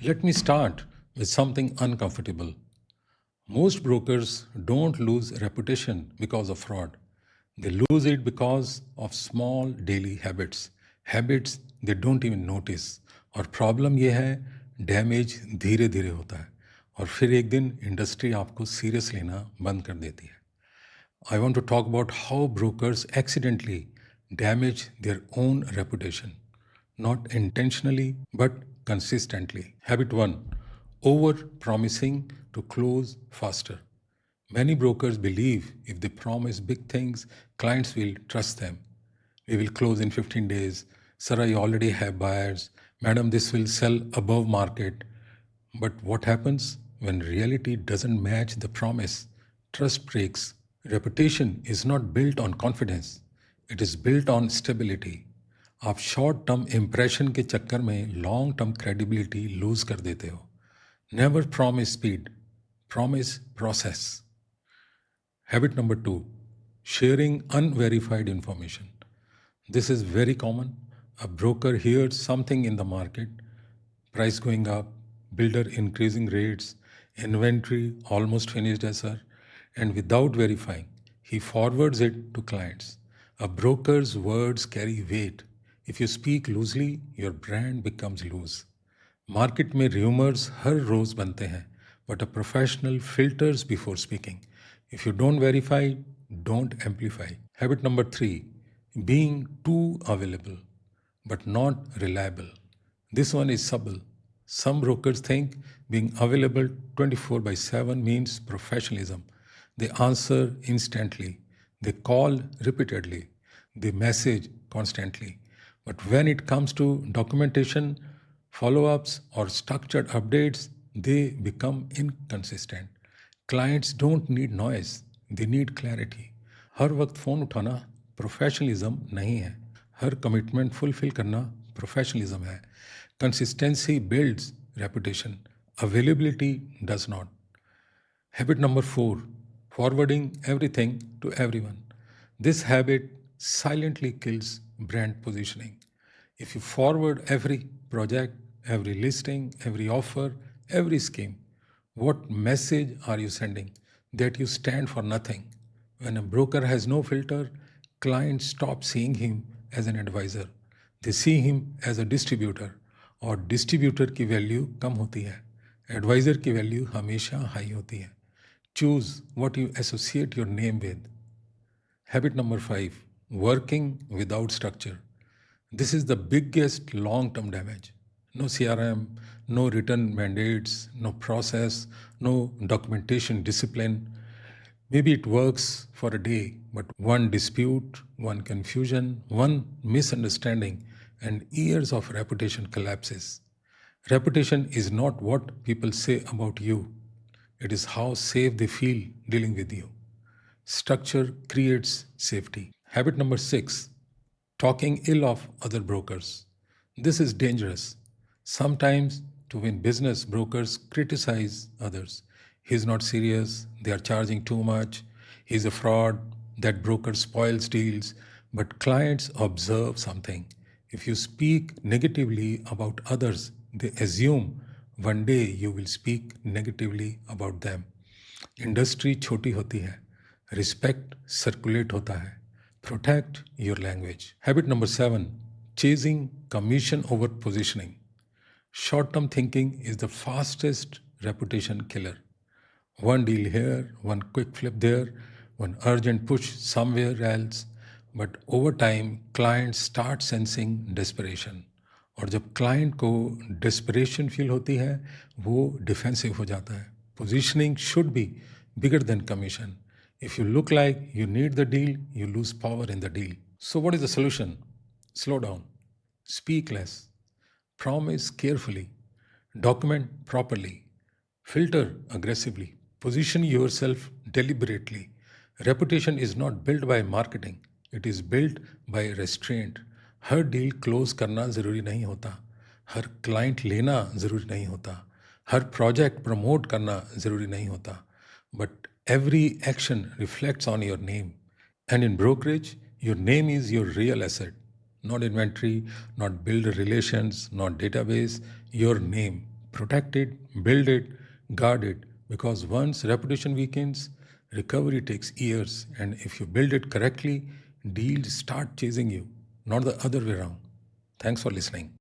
Let me start with something uncomfortable. Most brokers don't lose reputation because of fraud. They lose it because of small daily habits they don't even notice. और problem ये है damage धीरे धीरे होता है और फिर एक दिन इंडस्ट्री आपको सीरियस लेना बंद कर देती है. I want to talk about how brokers accidentally damage their own reputation, not intentionally but consistently. Habit 1: over promising to close faster. Many brokers believe if they promise big things, clients will trust them. We will close in 15 days. Sir, I already have buyers. Madam, this will sell above market. But what happens when reality doesn't match the promise? Trust breaks. Reputation is not built on confidence. It is built on stability. आप short term impression के चक्कर में long term credibility loose कर देते हो. Never promise speed, promise process. Habit number 2: sharing unverified information. This is very common. A broker hears something in the market, price going up, builder increasing rates, inventory almost finished, sir, and without verifying, he forwards it to clients. A broker's words carry weight. If you speak loosely, your brand becomes loose. Market में rumors हर रोज बनते हैं, but a professional filters before speaking. If you don't verify, don't amplify. Habit number 3: being too available but not reliable. This one is subtle. Some brokers think being available 24/7 means professionalism. They answer instantly, they call repeatedly, they message constantly. But when it comes to documentation, follow-ups, or structured updates, they become inconsistent. Clients don't need noise, they need clarity. हर वक्त phone उठाना professionalism नहीं है. हर commitment fulfil करना professionalism है. Consistency builds reputation, availability does not. Habit number 4: forwarding everything to everyone. This habit silently kills brand positioning. If you forward every project, every listing, every offer, every scheme, what message are you sending? That you stand for nothing. When a broker has no filter, clients stop seeing him as an advisor. They see him as a distributor. और distributor की value कम होती है, adviser की value हमेशा high होती है. Choose what you associate your name with. Habit number 5: working without structure. This is the biggest long-term damage. No CRM, no written mandates, no process, no documentation discipline. Maybe it works for a day, but one dispute, one confusion, one misunderstanding, and years of reputation collapses. Reputation is not what people say about you. It is how safe they feel dealing with you. Structure creates safety. Habit number 6: talking ill of other brokers. This is dangerous. Sometimes, to win business, brokers criticize others. He's not serious, they are charging too much, he's a fraud, that broker spoils deals. But clients observe something. If you speak negatively about others, they assume one day you will speak negatively about them. Industry छोटी होती है, respect circulate होता है. Protect your language. Habit number 7: chasing commission over positioning. Short term thinking is the fastest reputation killer. One deal here, one quick flip there, one urgent push somewhere else. But over time, clients start sensing desperation. और जब client को desperation feel होती है, वो defensive हो जाता है. Positioning should be bigger than commission. If you look like you need the deal, you lose power in the deal. So what is the solution? Slow down, speak less, promise carefully, document properly, filter aggressively, position yourself deliberately. Reputation is not built by marketing, it is built by restraint. Her deal close करना ज़रूरी नहीं होता, हर client लेना ज़रूरी नहीं होता, हर project promote करना ज़रूरी नहीं होता. But every action reflects on your name. And in brokerage, your name is your real asset. Not inventory, not build relations, not database, your name, Protect it, build it, guard it, because once reputation weakens, recovery takes years, and if you build it correctly, deals start chasing you, not the other way around. Thanks for listening.